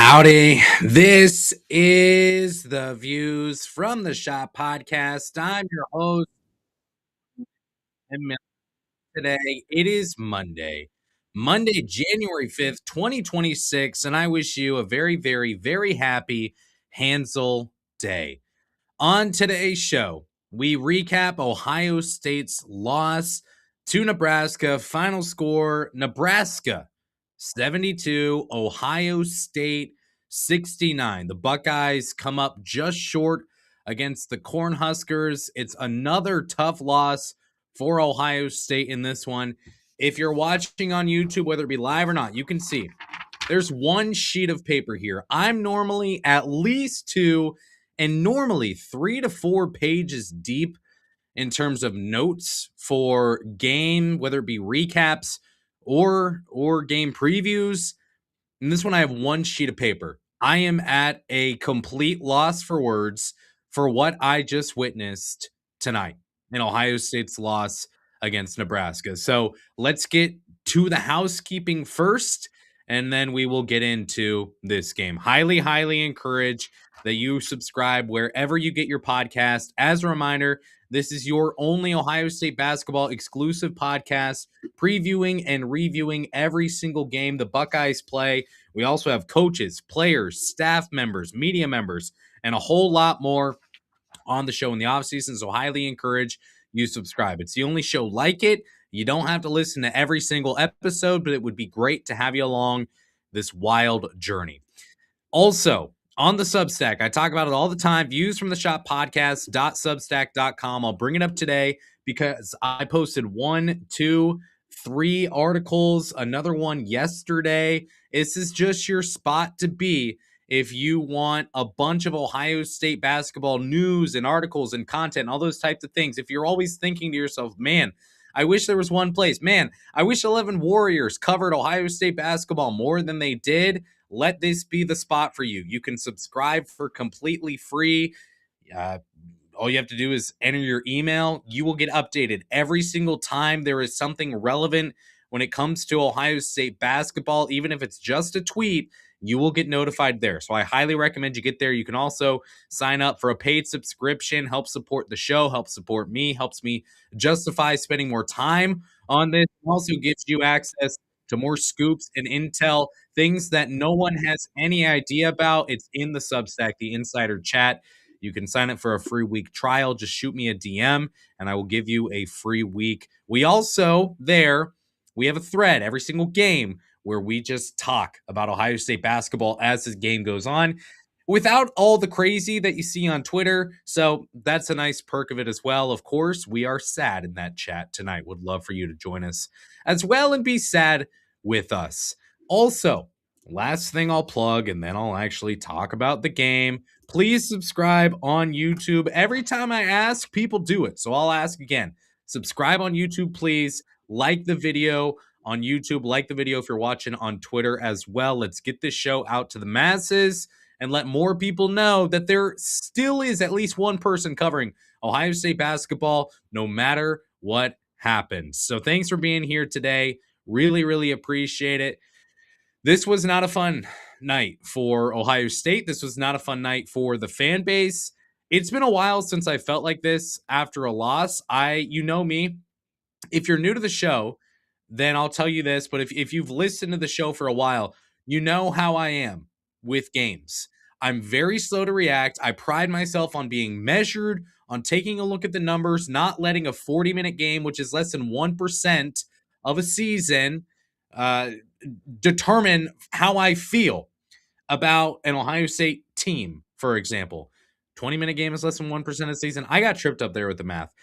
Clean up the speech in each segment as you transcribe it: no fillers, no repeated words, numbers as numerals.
Howdy. This is the Views from the Schott podcast. I'm your host, and today it is Monday, January 5th, 2026, and I wish you a very, very, very happy Hansel Day. On today's show, we recap Ohio State's loss to Nebraska. Final score Nebraska 72, Ohio State 69. The Buckeyes come up just short against the Cornhuskers. It's another tough loss for Ohio State in this one. If you're watching on YouTube, whether it be live or not, you can see there's one sheet of paper here. I'm normally at least two and normally 3 to 4 pages deep in terms of notes for game, whether it be recaps or game previews. In this one, I have one sheet of paper. I am at a complete loss for words for what I just witnessed tonight in Ohio State's loss against Nebraska. So let's get to the housekeeping first, and then we will get into this game. Highly, highly encourage that you subscribe wherever you get your podcast. As a reminder, this is your only Ohio State basketball exclusive podcast, previewing and reviewing every single game the Buckeyes play. We also have coaches, players, staff members, media members, and a whole lot more on the show in the offseason. So highly encourage you subscribe. It's the only show like it. You don't have to listen to every single episode, but it would be great to have you along this wild journey. Also, on the Substack, I talk about it all the time. Views from the Schott podcast.substack.com. I'll bring it up today because I posted 1, 2, 3 articles, another one yesterday. This is just your spot to be if you want a bunch of Ohio State basketball news and articles and content, and all those types of things. If you're always thinking to yourself, man, I wish there was one place. Man, I wish 11 Warriors covered Ohio State basketball more than they did. Let this be the spot for you. You can subscribe for completely free. All you have to do is enter your email. You will get updated every single time there is something relevant when it comes to Ohio State basketball. Even if it's just a tweet, you will get notified there. So I highly recommend you get there. You can also sign up for a paid subscription, help support the show, help support me, helps me justify spending more time on this. It also gives you access to more scoops and intel, things that no one has any idea about. It's in the Substack, the insider chat. You can sign up for a free week trial. Just shoot me a DM and I will give you a free week. We also we have a thread every single game where we just talk about Ohio State basketball as the game goes on without all the crazy that you see on Twitter. So that's a nice perk of it as well. Of course, we are sad in that chat tonight. Would love for you to join us as well and be sad with us. Also, last thing I'll plug, and then I'll actually talk about the game. Please subscribe on YouTube. Every time I ask, people do it. So I'll ask again. Subscribe on YouTube, please. Like the video on YouTube. Like the video if you're watching on Twitter as well. Let's get this show out to the masses and let more people know that there still is at least one person covering Ohio State basketball, no matter what happens. So thanks for being here today. Really, really appreciate it. This was not a fun night for Ohio State. This was not a fun night for the fan base. It's been a while since I felt like this after a loss. You know me. If you're new to the show, then I'll tell you this. But if you've listened to the show for a while, you know how I am with games. I'm very slow to react. I pride myself on being measured, on taking a look at the numbers, not letting a 40-minute game, which is less than 1% of a season, determine how I feel about an Ohio State team, for example. 20-minute game is less than 1% of the season. I got tripped up there with the math.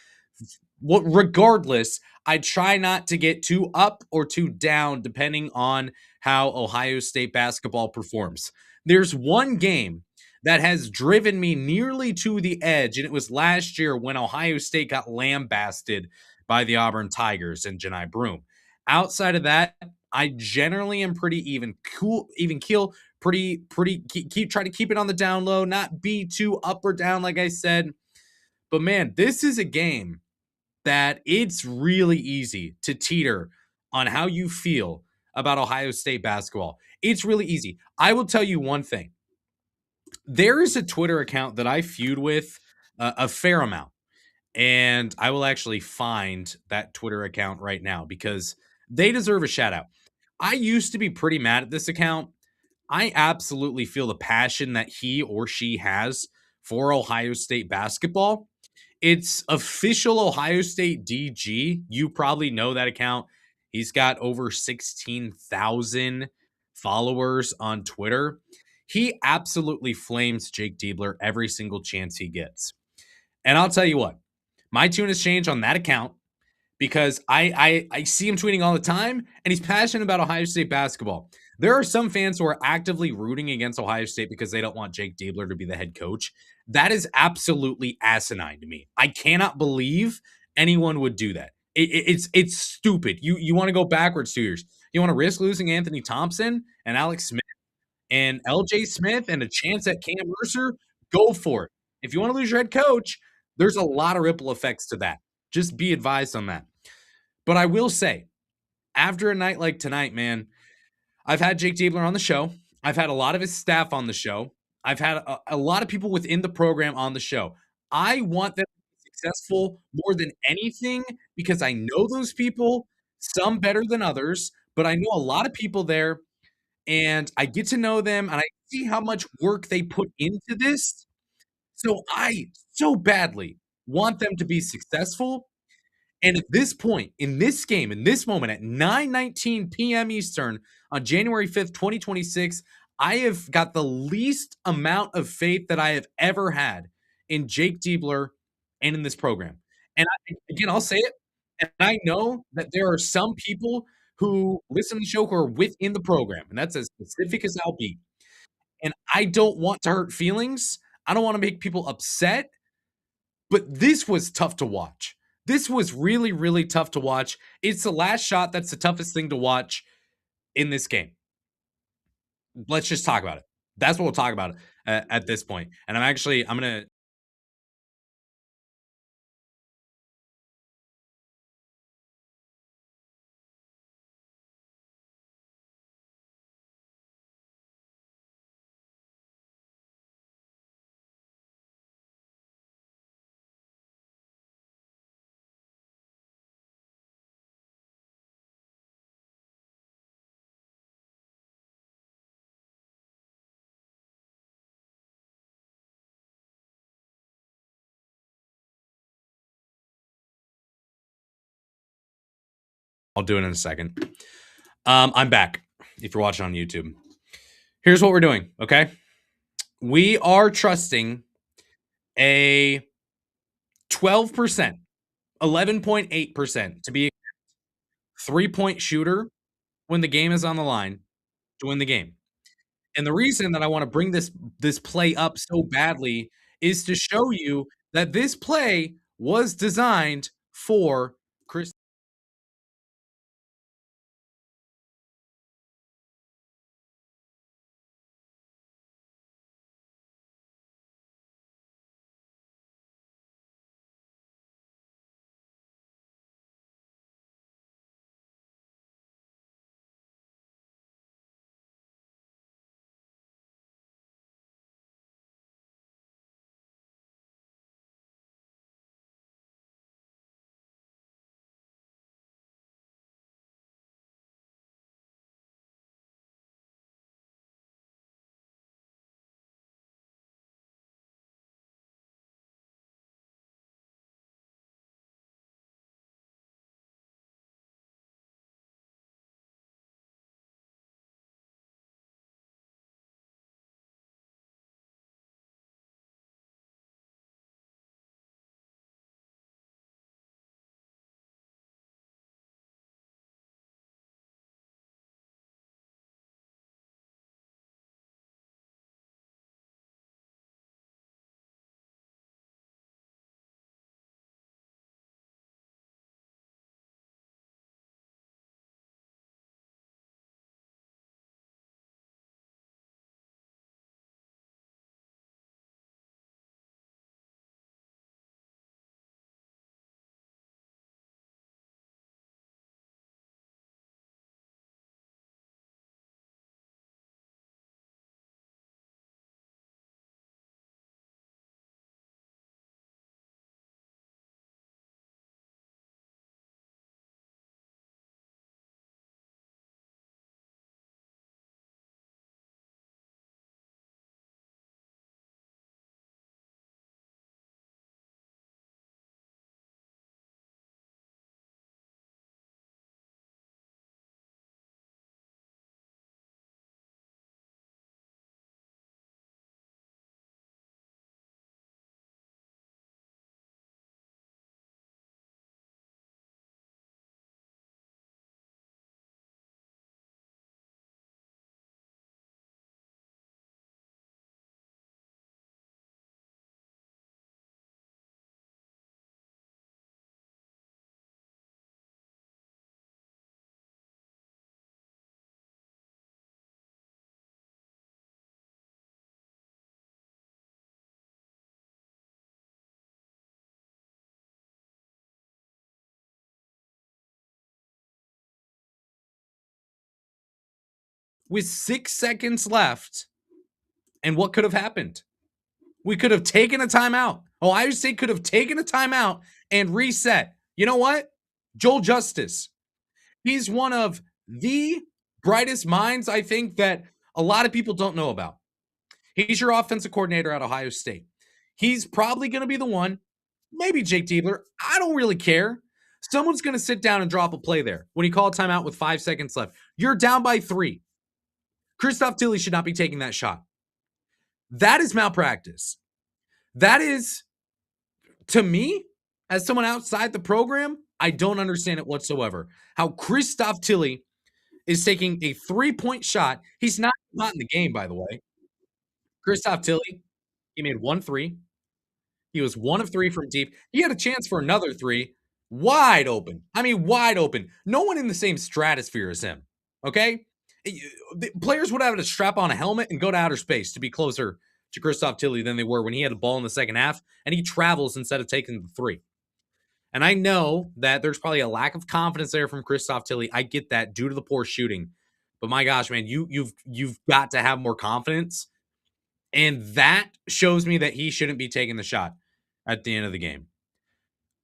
Regardless, I try not to get too up or too down depending on how Ohio State basketball performs. There's one game that has driven me nearly to the edge, and it was last year when Ohio State got lambasted by the Auburn Tigers and Jani Broome. Outside of that, I generally am pretty even keel, try to keep it on the down low, not be too up or down, like I said. But man, this is a game that it's really easy to teeter on how you feel about Ohio State basketball? It's really easy. I will tell you one thing. There is a Twitter account that I feud with a fair amount, and I will actually find that Twitter account right now because they deserve a shout out. I used to be pretty mad at this account. I absolutely feel the passion that he or she has for Ohio State basketball. It's official Ohio State DG. You probably know that account. He's got over 16,000 followers on Twitter. He absolutely flames Jake Diebler every single chance he gets. And I'll tell you what, my tune has changed on that account because I see him tweeting all the time, and he's passionate about Ohio State basketball. There are some fans who are actively rooting against Ohio State because they don't want Jake Diebler to be the head coach. That is absolutely asinine to me. I cannot believe anyone would do that. It's stupid. You want to go backwards 2 years. You want to risk losing Anthony Thompson and Alex Smith and LJ Smith and a chance at Cam Mercer? Go for it. If you want to lose your head coach, there's a lot of ripple effects to that. Just be advised on that. But I will say, after a night like tonight, man, I've had Jake Diebler on the show. I've had a lot of his staff on the show. I've had a lot of people within the program on the show. I want them to be successful more than anything because I know those people, some better than others, but I know a lot of people there and I get to know them and I see how much work they put into this. So I so badly want them to be successful. And at this point, in this game, in this moment at 9:19 p.m. Eastern on January 5th, 2026, I have got the least amount of faith that I have ever had in Jake Diebler and in this program. And again, I'll say it. And I know that there are some people who listen to the show who are within the program, and that's as specific as I'll be. And I don't want to hurt feelings. I don't want to make people upset. But this was tough to watch. This was really, really tough to watch. It's the last shot that's the toughest thing to watch in this game. Let's just talk about it. That's what we'll talk about at this point. And I'm gonna. I'll do it in a second. I'm back. If you're watching on YouTube, here's what we're doing. Okay, we are trusting a 12%, 11.8% to be a 3-point shooter when the game is on the line to win the game. And the reason that I want to bring this play up so badly is to show you that this play was designed for Chris. with 6 seconds left. And what could have happened? We could have taken a timeout. Ohio State could have taken a timeout and reset. You know what? Joel Justice. He's one of the brightest minds, I think, that a lot of people don't know about. He's your offensive coordinator at Ohio State. He's probably going to be the one, maybe Jake Diebler. I don't really care. Someone's going to sit down and drop a play there when he called timeout with 5 seconds left. You're down by 3. Christoph Tilly should not be taking that shot. That is malpractice. That is, to me, as someone outside the program, I don't understand it whatsoever. How Christoph Tilly is taking a 3-point shot. He's not in the game, by the way. Christoph Tilly, he made 1 3. He was 1 of 3 from deep. He had a chance for another 3. Wide open. I mean, wide open. No one in the same stratosphere as him. Okay? The players would have to strap on a helmet and go to outer space to be closer to Christoph Tilly than they were when he had a ball in the second half and he travels instead of taking the 3. And I know that there's probably a lack of confidence there from Christoph Tilly. I get that due to the poor shooting. But my gosh, man, you've got to have more confidence. And that shows me that he shouldn't be taking the shot at the end of the game.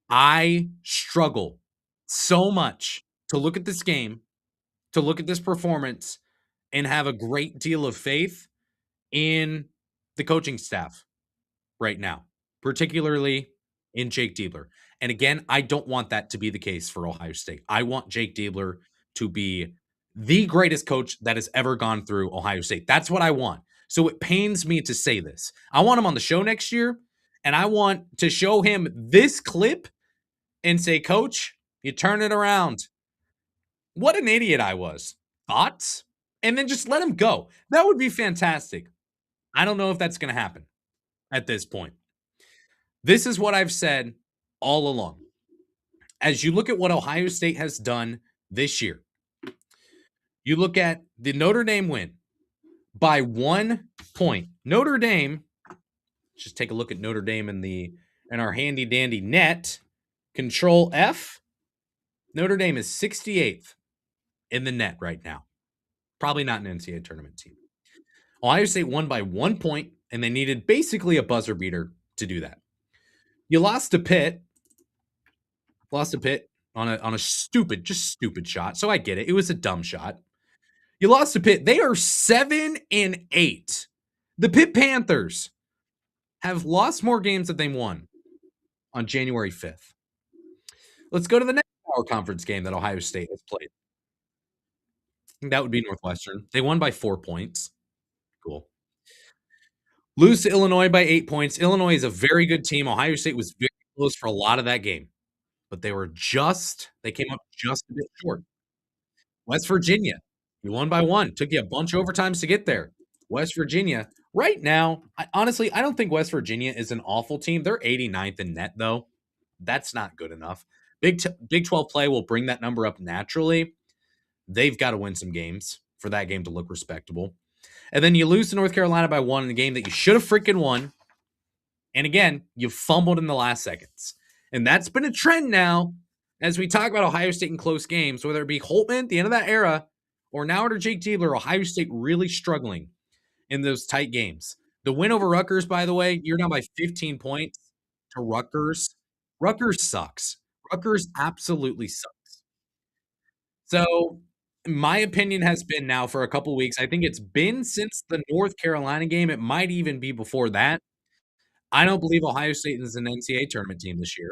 I struggle so much to look at this game, to look at this performance, and have a great deal of faith in the coaching staff right now, particularly in Jake Diebler. And again, I don't want that to be the case for Ohio State. I want Jake Diebler to be the greatest coach that has ever gone through Ohio State. That's what I want. So it pains me to say this. I want him on the show next year, and I want to show him this clip and say, Coach, you turn it around. What an idiot I was. Thoughts? And then just let him go. That would be fantastic. I don't know if that's going to happen at this point. This is what I've said all along. As you look at what Ohio State has done this year, you look at the Notre Dame win by 1 point. Notre Dame, just take a look at Notre Dame in our handy dandy net. Control F. Notre Dame is 68th in the net right now. Probably not an NCAA tournament team. Ohio State won by 1 point, and they needed basically a buzzer beater to do that. You lost to Pitt. On a stupid shot. So I get it. It was a dumb shot. You lost to Pitt. They are 7-8. The Pitt Panthers have lost more games than they won on January 5th. Let's go to the next power conference game that Ohio State has played. That would be Northwestern. They won by 4 points. Cool. Lose to Illinois by 8 points. Illinois is a very good team. Ohio State was very close for a lot of that game. But they came up just a bit short. West Virginia, you won by 1. Took you a bunch of overtimes to get there. West Virginia, right now, honestly, I don't think West Virginia is an awful team. They're 89th in net, though. That's not good enough. Big 12 play will bring that number up naturally. They've got to win some games for that game to look respectable. And then you lose to North Carolina by 1 in a game that you should have freaking won. And again, you fumbled in the last seconds. And that's been a trend now as we talk about Ohio State in close games, whether it be Holtman at the end of that era or now under Jake Diebler, Ohio State really struggling in those tight games. The win over Rutgers, by the way, you're down by 15 points to Rutgers. Rutgers sucks. Rutgers absolutely sucks. So my opinion has been now for a couple weeks. I think it's been since the North Carolina game. It might even be before that. I don't believe Ohio State is an NCAA tournament team this year.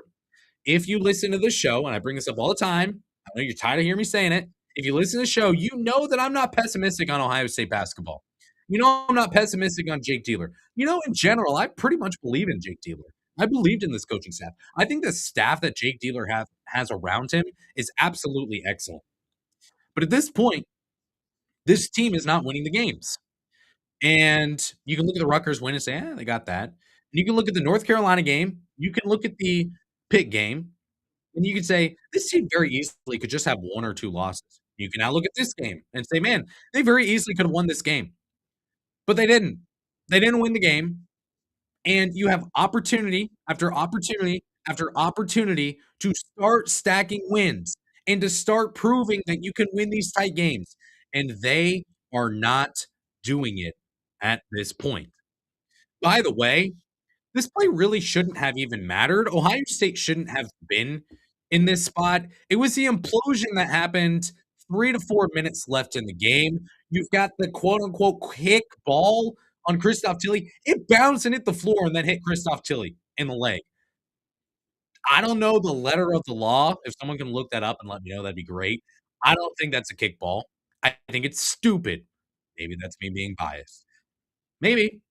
If you listen to this show, and I bring this up all the time, I know you're tired of hearing me saying it. If you listen to the show, you know that I'm not pessimistic on Ohio State basketball. You know I'm not pessimistic on Jake Diebler. You know, in general, I pretty much believe in Jake Diebler. I believed in this coaching staff. I think the staff that Jake Diebler has around him is absolutely excellent. But at this point, this team is not winning the games. And you can look at the Rutgers win and say, they got that. You can look at the North Carolina game. You can look at the Pitt game. And you could say, this team very easily could just have 1 or 2 losses. You can now look at this game and say, man, they very easily could have won this game. But they didn't. They didn't win the game. And you have opportunity after opportunity after opportunity to start stacking wins and to start proving that you can win these tight games. And they are not doing it at this point. By the way, this play really shouldn't have even mattered. Ohio State shouldn't have been in this spot. It was the implosion that happened 3 to 4 minutes left in the game. You've got the quote unquote quick ball on Christoph Tilly. It bounced and hit the floor and then hit Christoph Tilly in the leg. I don't know the letter of the law. If someone can look that up and let me know, that'd be great. I don't think that's a kickball. I think it's stupid. Maybe that's me being biased. Maybe.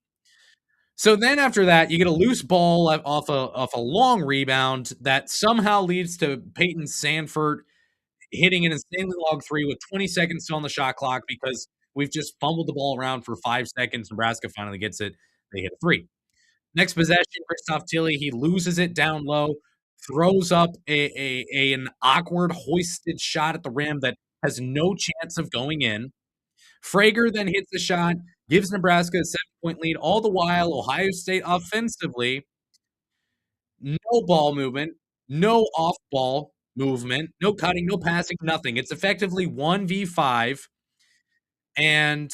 So then after that, you get a loose ball off a long rebound that somehow leads to Peyton Sanford hitting an insanely long three with 20 seconds still on the shot clock because we've just fumbled the ball around for 5 seconds. Nebraska finally gets it. They hit a three. Next possession, Christoph Tilly, he loses it down low, throws up an awkward hoisted shot at the rim that has no chance of going in. Frager then hits the shot, gives Nebraska a 7-point lead. All the while, Ohio State offensively, no ball movement, no off ball movement, no cutting, no passing, nothing. It's effectively 1v5, and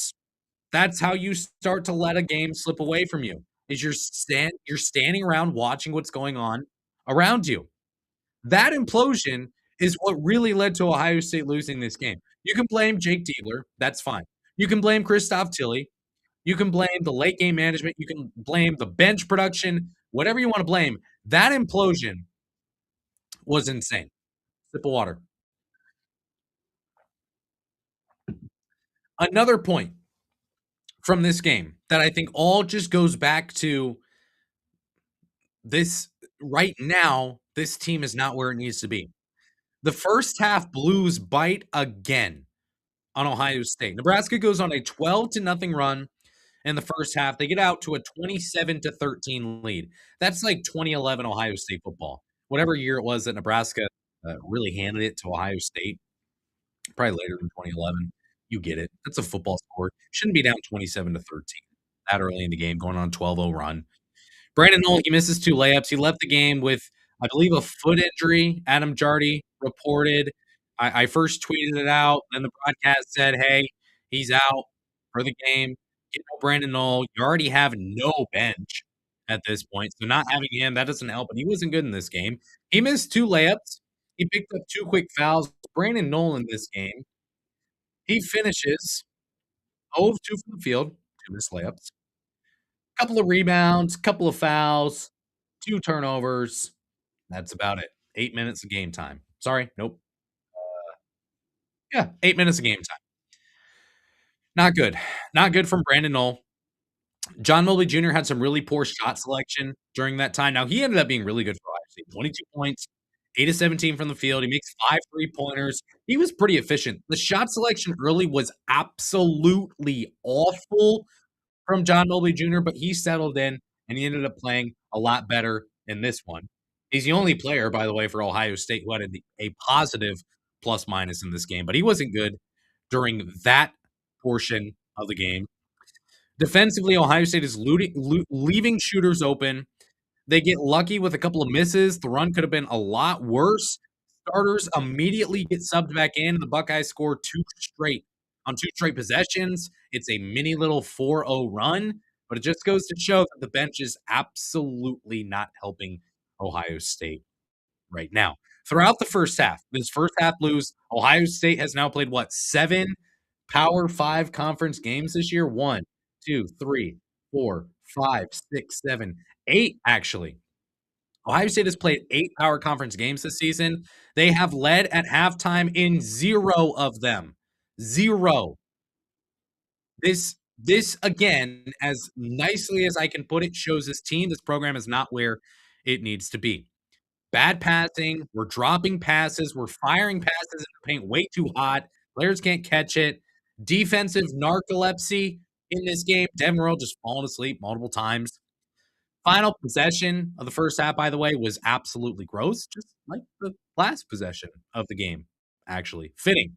that's how you start to let a game slip away from you. Is you're standing around watching what's going on around you. That implosion is what really led to Ohio State losing this game. You can blame Jake Diebler, that's fine. You can blame Christoph Tilly. You can blame the late game management. You can blame the bench production, whatever you want to blame. That implosion was insane. Sip of water. Another point from this game that I think all just goes back to this right now, this team is not where it needs to be. The first half Blues bite again on Ohio State. Nebraska goes on a 12 to nothing run in the first half. They get out to a 27 to 13 lead. That's like 2011 Ohio State football. Whatever year it was that Nebraska really handed it to Ohio State, probably later than 2011. You get it. That's a football score. Shouldn't be down 27 to 13 that early in the game, going on a 12-0 run. Brandon Knoll, he misses 2 layups. He left the game with, I believe, a foot injury. Adam Jardy reported. I first tweeted it out, then the broadcast said, "Hey, he's out for the game. Get no Brandon Knoll. You already have no bench at this point, so not having him, that doesn't help." But he wasn't good in this game. He missed 2 layups. He picked up 2 quick fouls. Brandon Knoll in this game, he finishes 0 of 2 from the field, 2 missed layups. Couple of rebounds, couple of fouls, 2 turnovers. That's about it. 8 minutes of game time. Sorry, nope. Yeah, 8 minutes of game time. Not good. Not good from Brandon Knoll. John Mobley Jr. had some really poor shot selection during that time. Now, he ended up being really good for Ohio State. 22 points, 8 of 17 from the field. He makes 5 3-pointers. He was pretty efficient. The shot selection early was absolutely awful from John Mobley Jr., but he settled in, and he ended up playing a lot better in this one. He's the only player, by the way, for Ohio State who had a positive plus minus in this game, but he wasn't good during that portion of the game. Defensively, Ohio State is leaving shooters open. They get lucky with a couple of misses. The run could have been a lot worse. Starters immediately get subbed back in. The Buckeyes score 2 straight on 2 straight possessions. It's a mini little 4-0 run, but it just goes to show that the bench is absolutely not helping Ohio State right now. Throughout the first half, this first half Blues, Ohio State has now played what, 7 Power 5 conference games this year? 1, 2, 3, 4, 5, 6, 7, 8 actually. Ohio State has played 8 Power Conference games this season. They have led at halftime in 0 of them. 0. This again, as nicely as I can put it, shows this team, this program is not where it needs to be. Bad passing, we're dropping passes, we're firing passes in the paint way too hot. Players can't catch it. Defensive narcolepsy in this game. Devin Rowe just falling asleep multiple times. Final possession of the first half, by the way, was absolutely gross, just like the last possession of the game, actually. Fitting.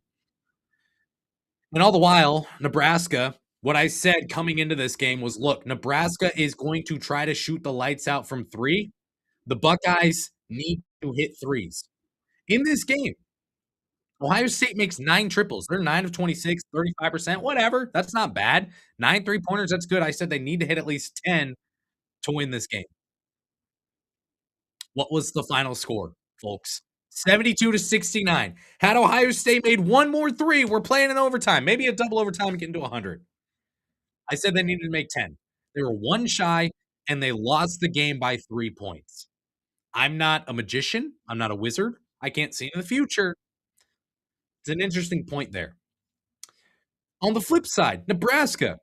And all the while, Nebraska, what I said coming into this game was, look, Nebraska is going to try to shoot the lights out from 3. The Buckeyes need to hit threes. In this game, Ohio State makes 9 triples. They're 9 of 26, 35%, whatever. That's not bad. 9 three-pointers, that's good. I said they need to hit at least 10 to win this game. What was the final score, folks? 72 to 69. Had Ohio State made one more three, we're playing in overtime, maybe a double overtime and get into 100. I said they needed to make 10. They were one shy, and they lost the game by 3 points. I'm not a magician. I'm not a wizard. I can't see in the future. It's an interesting point there. On the flip side, Nebraska,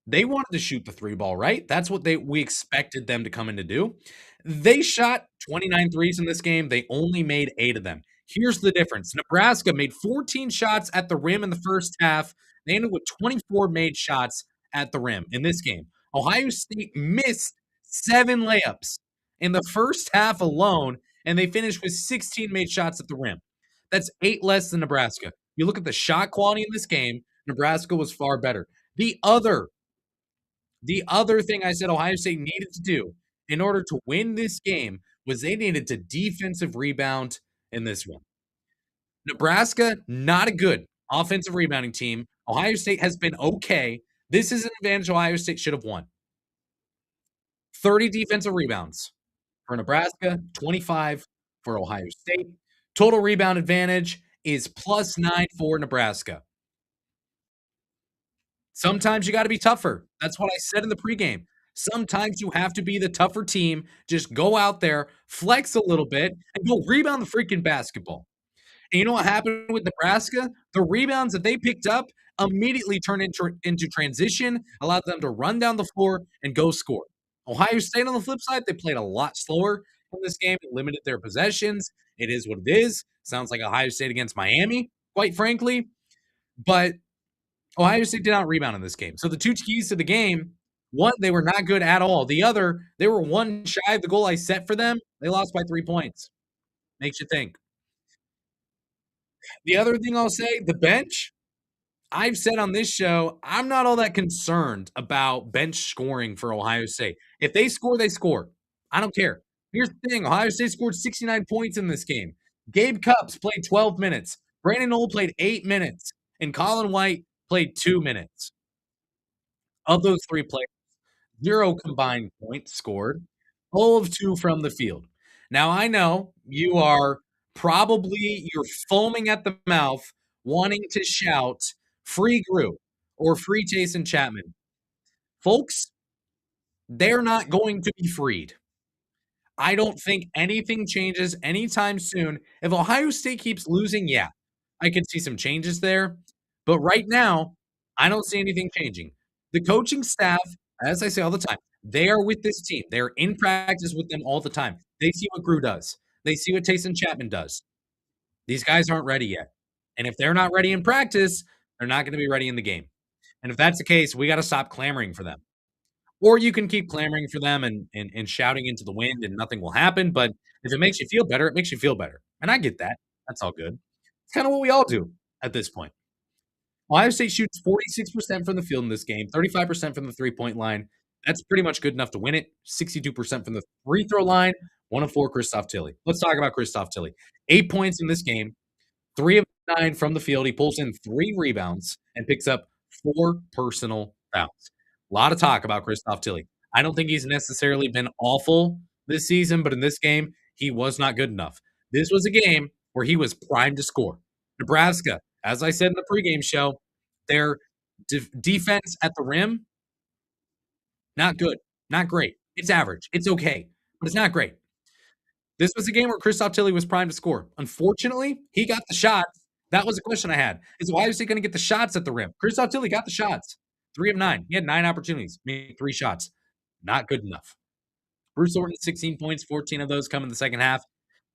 they wanted to shoot the three ball, right? That's what we expected them to come in to do. They shot 29 threes in this game. They only made 8 of them. Here's the difference. Nebraska made 14 shots at the rim in the first half. They ended with 24 made shots at the rim in this game. Ohio State missed 7 layups in the first half alone, and they finished with 16 made shots at the rim. That's 8 less than Nebraska. You look at the shot quality in this game, Nebraska was far better. The other thing I said Ohio State needed to do in order to win this game was they needed to defensive rebound in this one. Nebraska, not a good offensive rebounding team. Ohio State has been okay. This is an advantage Ohio State should have won. 30 defensive rebounds for Nebraska, 25 for Ohio State. Total rebound advantage is +9 for Nebraska. Sometimes you gotta be tougher. That's what I said in the pregame. Sometimes you have to be the tougher team. Just go out there, flex a little bit, and go rebound the freaking basketball. And you know what happened with Nebraska? The rebounds that they picked up immediately turned into transition, allowed them to run down the floor and go score. Ohio State, on the flip side, they played a lot slower in this game, limited their possessions. It is what it is. Sounds like Ohio State against Miami, quite frankly. But Ohio State did not rebound in this game. So the two keys to the game, one, they were not good at all. The other, they were one shy of the goal I set for them. They lost by 3 points. Makes you think. The other thing I'll say, the bench, I've said on this show, I'm not all that concerned about bench scoring for Ohio State. If they score, they score. I don't care. Here's the thing, Ohio State scored 69 points in this game. Gabe Cupps played 12 minutes. Brandon Knoll played 8 minutes. And Colin White played 2 minutes. Of those 3 players, 0 combined points scored, all of 2 from the field. Now, I know you're foaming at the mouth wanting to shout, "Free Gru," or "Free Jason Chapman." Folks, they're not going to be freed. I don't think anything changes anytime soon. If Ohio State keeps losing, yeah, I could see some changes there. But right now, I don't see anything changing. The coaching staff, as I say all the time, they are with this team. They're in practice with them all the time. They see what Gru does. They see what Taysom Chapman does. These guys aren't ready yet. And if they're not ready in practice, they're not going to be ready in the game. And if that's the case, we got to stop clamoring for them. Or you can keep clamoring for them and shouting into the wind and nothing will happen. But if it makes you feel better, it makes you feel better. And I get that. That's all good. It's kind of what we all do at this point. Ohio State shoots 46% from the field in this game, 35% from the three-point line. That's pretty much good enough to win it. 62% from the free throw line, 1 of 4 Christoph Tilly. Let's talk about Christoph Tilly. 8 points in this game, 3 of 9 from the field. He pulls in 3 rebounds and picks up 4 personal fouls. A lot of talk about Christoph Tilly. I don't think he's necessarily been awful this season, but in this game, he was not good enough. This was a game where he was primed to score. Nebraska, as I said in the pregame show, their defense at the rim, not good, not great. It's average. It's okay, but it's not great. This was a game where Christoph Tilly was primed to score. Unfortunately, he got the shots. That was a question I had. Is Ohio State going to get the shots at the rim? Christoph Tilly got the shots. 3 of 9. He had 9 opportunities, made 3 shots. Not good enough. Bruce Thornton, 16 points, 14 of those come in the second half.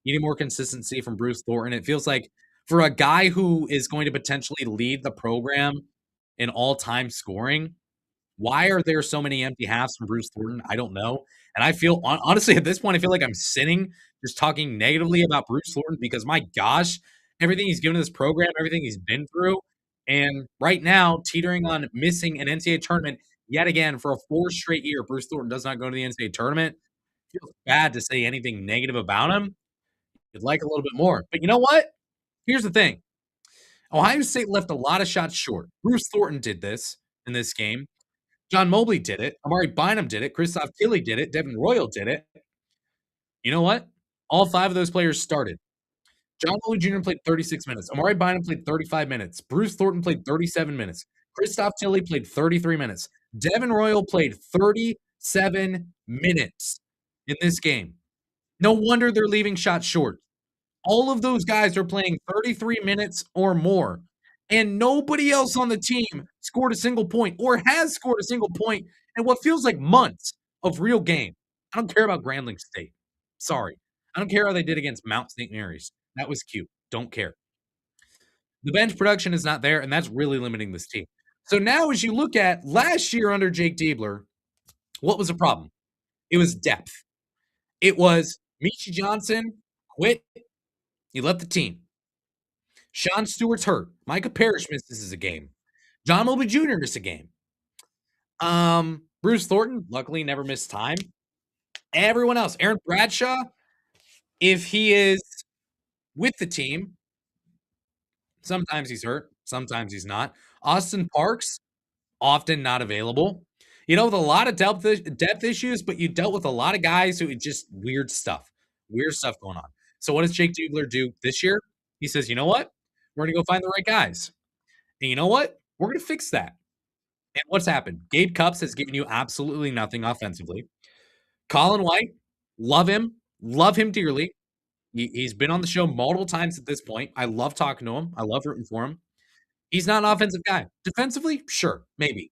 Needing more consistency from Bruce Thornton. It feels like for a guy who is going to potentially lead the program in all-time scoring, why are there so many empty halves from Bruce Thornton? I don't know. And I feel honestly, at this point, I feel like I'm sinning just talking negatively about Bruce Thornton because my gosh, everything he's given to this program, everything he's been through, and right now teetering on missing an NCAA tournament yet again for a 4th straight year. Bruce Thornton does not go to the NCAA tournament. Feels bad to say anything negative about him. You'd like a little bit more. But you know what? Here's the thing. Ohio State left a lot of shots short. Bruce Thornton did this in this game. John Mobley did it. Amari Bynum did it. Christoph Tilly did it. Devin Royal did it. You know what? All 5 of those players started. John Mobley Jr. played 36 minutes. Amari Bynum played 35 minutes. Bruce Thornton played 37 minutes. Christoph Tilly played 33 minutes. Devin Royal played 37 minutes in this game. No wonder they're leaving shots short. All of those guys are playing 33 minutes or more, and nobody else on the team scored a single point or has scored a single point in what feels like months of real game. I don't care about Grambling State. Sorry. I don't care how they did against Mount St. Mary's. That was cute. Don't care. The bench production is not there, and that's really limiting this team. So now, as you look at last year under Jake Diebler, what was the problem? It was depth. It was Michi Johnson quit. He left the team. Sean Stewart's hurt. Micah Parrish misses a game. John Mobley Jr. missed a game. Bruce Thornton, luckily, never missed time. Everyone else, Aaron Bradshaw, if he is with the team, sometimes he's hurt, sometimes he's not. Austin Parks, often not available. You know, with a lot of depth issues, but you dealt with a lot of guys who just weird stuff going on. So what does Jake Diebler do this year? He says, you know what? We're going to go find the right guys. And you know what? We're going to fix that. And what's happened? Gabe Cupps has given you absolutely nothing offensively. Colin White, love him dearly. He's been on the show multiple times at this point. I love talking to him. I love rooting for him. He's not an offensive guy. Defensively, sure, maybe.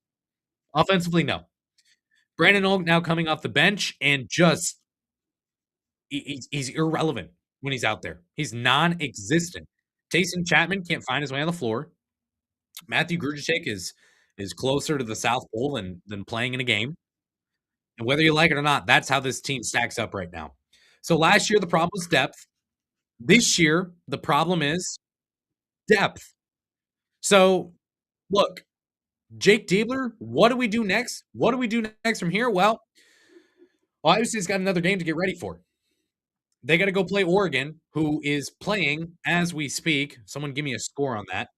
Offensively, no. Brandon Oak now coming off the bench and just he's irrelevant when he's out there. He's non-existent. Tayson Chapman can't find his way on the floor. Matthew Grujicek is closer to the South Pole than playing in a game. And whether you like it or not, that's how this team stacks up right now. So last year, the problem was depth. This year, the problem is depth. So, look, Jake Diebler, what do we do next? What do we do next from here? Well, Ohio State's got another game to get ready for. They got to go play Oregon, who is playing as we speak. Someone give me a score on that.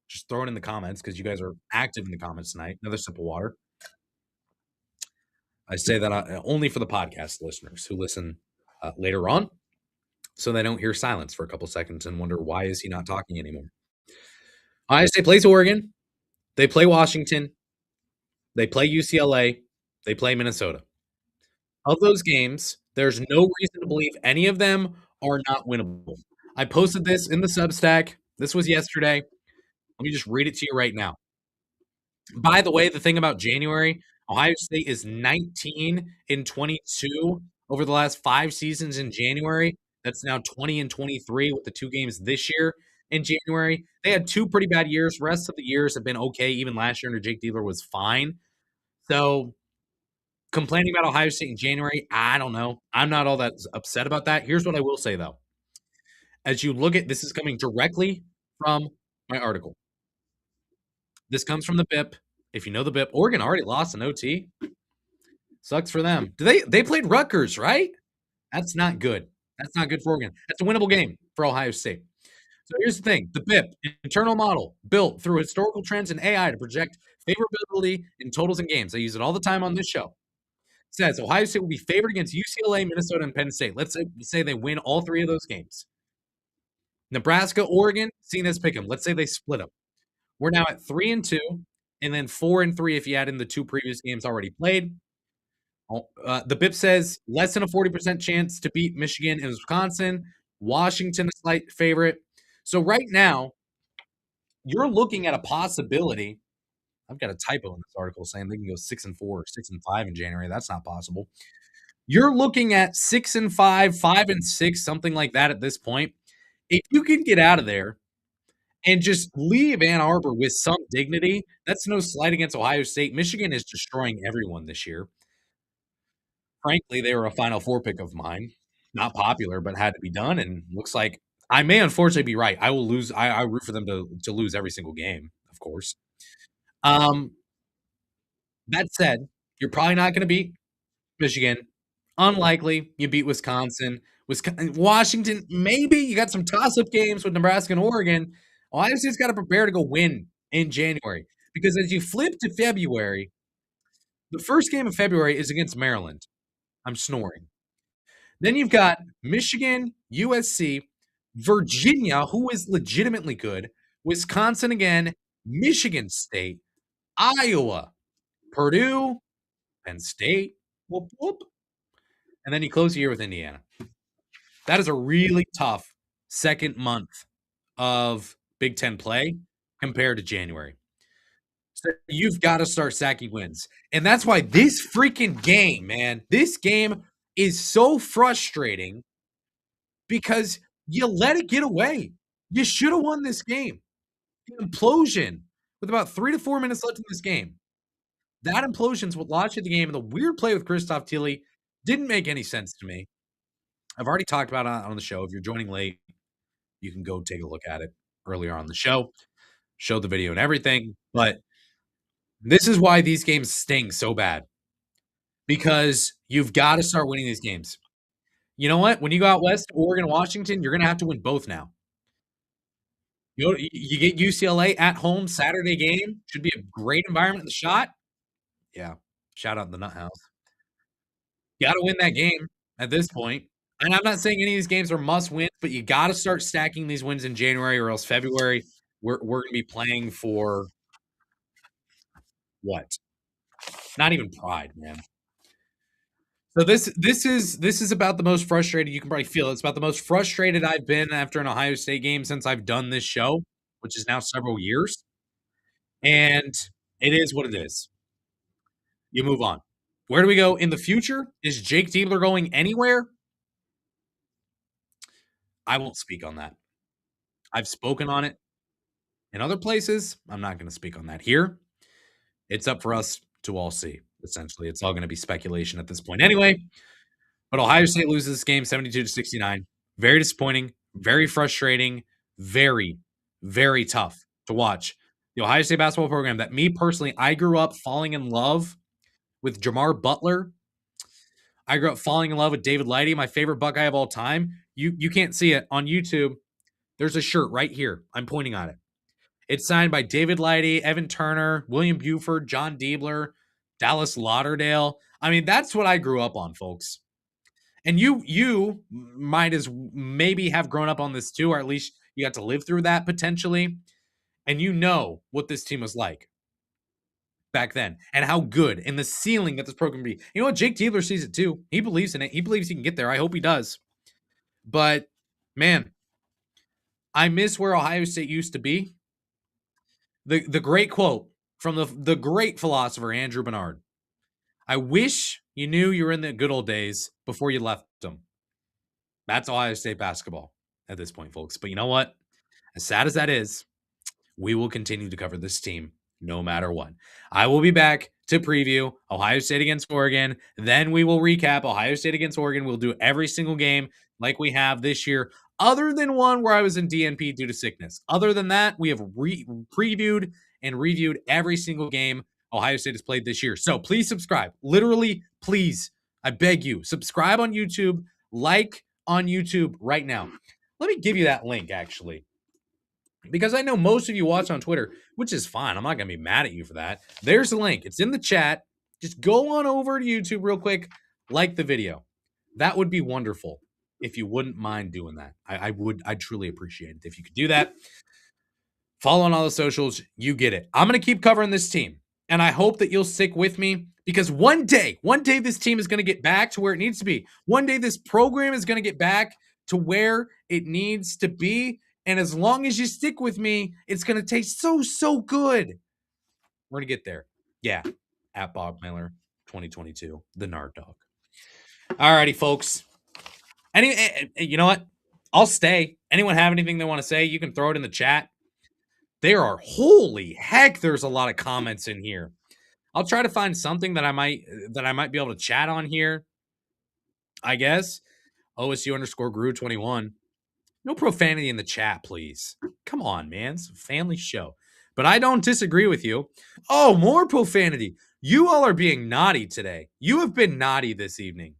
Just throw it in the comments because you guys are active in the comments tonight. Another sip of water. I say that only for the podcast listeners who listen later on, so they don't hear silence for a couple seconds and wonder, why is he not talking anymore? Ohio State plays Oregon. They play Washington. They play UCLA. They play Minnesota. Of those games, there's no reason to believe any of them are not winnable. I posted this in the Substack. This was yesterday. Let me just read it to you right now. By the way, the thing about January, Ohio State is 19-22 over the last 5 seasons in January. That's now 20-23 with the 2 games this year in January. They had 2 pretty bad years. Rest of the years have been okay. Even last year under Jake Diebler was fine. So complaining about Ohio State in January, I don't know. I'm not all that upset about that. Here's what I will say, though. As you look at this, is coming directly from my article. This comes from the BIP. If you know the BIP, Oregon already lost an OT. Sucks for them. They played Rutgers, right? That's not good. That's not good for Oregon. That's a winnable game for Ohio State. So here's the thing. The BIP, internal model, built through historical trends and AI to project favorability in totals and games. I use it all the time on this show. It says Ohio State will be favored against UCLA, Minnesota, and Penn State. Let's say they win all 3 of those games. Nebraska, Oregon, seen as pick 'em. Let's say they split them. We're now at 3-2, and then 4-3 if you add in the 2 previous games already played. The BIP says less than a 40% chance to beat Michigan and Wisconsin. Washington, a slight favorite. So right now, you're looking at a possibility. I've got a typo in this article saying they can go 6-4 or 6-5 in January. That's not possible. You're looking at 6-5, 5-6, something like that at this point. If you can get out of there and just leave Ann Arbor with some dignity, that's no slight against Ohio State. Michigan is destroying everyone this year. Frankly, they were a Final Four pick of mine. Not popular, but had to be done. And looks like I may unfortunately be right. I will lose. I root for them to lose every single game, of course. That said, you're probably not going to beat Michigan. Unlikely. You beat Wisconsin. Washington, maybe. You got some toss-up games with Nebraska and Oregon. Ohio State's got to prepare to go win in January because as you flip to February, the first game of February is against Maryland. I'm snoring. Then you've got Michigan, USC, Virginia, who is legitimately good, Wisconsin again, Michigan State, Iowa, Purdue, Penn State, whoop, whoop. And then you close the year with Indiana. That is a really tough second month of Big Ten play compared to January. So you've got to start sacking wins. And that's why this freaking game, man, this game is so frustrating because you let it get away. You should have won this game. The implosion with about 3 to 4 minutes left in this game. That implosion's what lost you the game. And the weird play with Christoph Thiele didn't make any sense to me. I've already talked about it on the show. If you're joining late, you can go take a look at it earlier on the show, show the video and everything. But this is why these games sting so bad because you've got to start winning these games. You know what? When you go out west, Oregon, Washington, you're going to have to win both now. You get UCLA at home Saturday game. Should be a great environment in the Schott. Yeah. Shout out the Nut House. You got to win that game at this point. And I'm not saying any of these games are must wins, but you got to start stacking these wins in January or else February we're going to be playing for what? Not even pride, man. So this is about the most frustrated you can probably feel. It's about the most frustrated I've been after an Ohio State game since I've done this show, which is now several years. And it is what it is. You move on. Where do we go in the future? Is Jake Diebler going anywhere? I won't speak on that. I've spoken on it in other places. I'm not going to speak on that here. It's up for us to all see. Essentially, it's all going to be speculation at this point anyway. But Ohio State loses this game 72 to 69. Very disappointing, very frustrating, very, very tough to watch. The Ohio State basketball program that me personally, I grew up falling in love with Jamar Butler. I grew up falling in love with David Lighty, my favorite Buckeye of all time. You can't see it on YouTube. There's a shirt right here. I'm pointing at it. It's signed by David Lighty, Evan Turner, William Buford, John Diebler, Dallas Lauderdale. I mean, that's what I grew up on, folks. And you might as maybe have grown up on this too, or at least you got to live through that potentially. And you know what this team was like back then and how good and the ceiling that this program can be. You know what? Jake Diebler sees it too. He believes in it. He believes he can get there. I hope he does. But man, I miss where Ohio State used to be. The great quote from the great philosopher Andrew Bernard. I wish you knew you were in the good old days before you left them. That's Ohio State basketball at this point, folks. But you know what? As sad as that is, we will continue to cover this team no matter what. I will be back to preview Ohio State against Oregon. Then we will recap Ohio State against Oregon. We'll do every single game like we have this year, other than one where I was in DNP due to sickness. Other than that, we have previewed and reviewed every single game Ohio State has played this year. So please subscribe. Literally, please, I beg you, subscribe on YouTube, like on YouTube right now. Let me give you that link, actually, because I know most of you watch on Twitter, which is fine. I'm not going to be mad at you for that. There's the link. It's in the chat. Just go on over to YouTube real quick, like the video. That would be wonderful if you wouldn't mind doing that. I'd truly appreciate it if you could do that. Follow on all the socials. You get it. I'm going to keep covering this team, and I hope that you'll stick with me because one day this team is going to get back to where it needs to be. One day this program is going to get back to where it needs to be. And as long as you stick with me, it's going to taste so good. We're going to get there. Yeah. At Bob Miller 2022, the Nard Dog. All righty, folks. You know what? I'll stay. Anyone have anything they want to say? You can throw it in the chat. There are, holy heck, there's a lot of comments in here. I'll try to find something that I might be able to chat on here. I guess. OSU_Gru21. No profanity in the chat, please. Come on, man. It's a family show. But I don't disagree with you. Oh, more profanity. You all are being naughty today. You have been naughty this evening.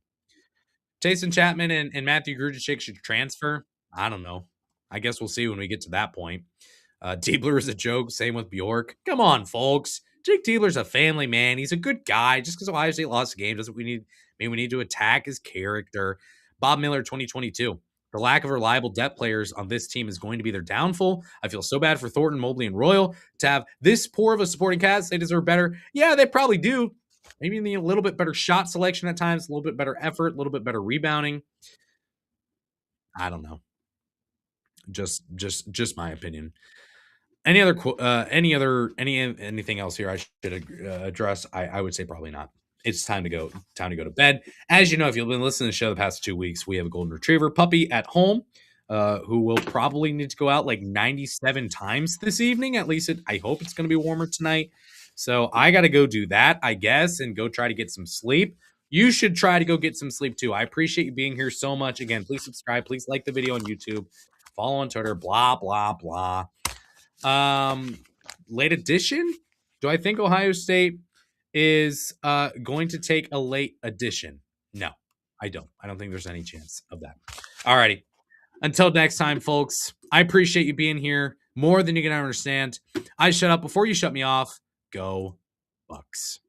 Jason Chapman and Matthew Grujicic should transfer. I don't know. I guess we'll see when we get to that point. Diebler is a joke. Same with Bjork. Come on, folks. Jake Diebler's a family man. He's a good guy. Just because Ohio State lost a game doesn't mean we need to attack his character. Bob Miller, 2022. The lack of reliable depth players on this team is going to be their downfall. I feel so bad for Thornton, Mobley, and Royal to have this poor of a supporting cast. They deserve better. Yeah, they probably do. Maybe need a little bit better shot selection at times, a little bit better effort, a little bit better rebounding. I don't know. Just my opinion. Anything else here I should address? I would say probably not. It's time to go. Time to go to bed. As you know, if you've been listening to the show the past 2 weeks, we have a golden retriever puppy at home, who will probably need to go out like 97 times this evening. At least I hope it's going to be warmer tonight. So I got to go do that, I guess, and go try to get some sleep. You should try to go get some sleep too. I appreciate you being here so much. Again, please subscribe. Please like the video on YouTube. Follow on Twitter. Blah blah blah. Late edition. Do I think Ohio State is going to take a late edition? No, I don't. I don't think there's any chance of that. Alrighty. Until next time, folks. I appreciate you being here more than you can understand. I shut up before you shut me off. Go Bucks.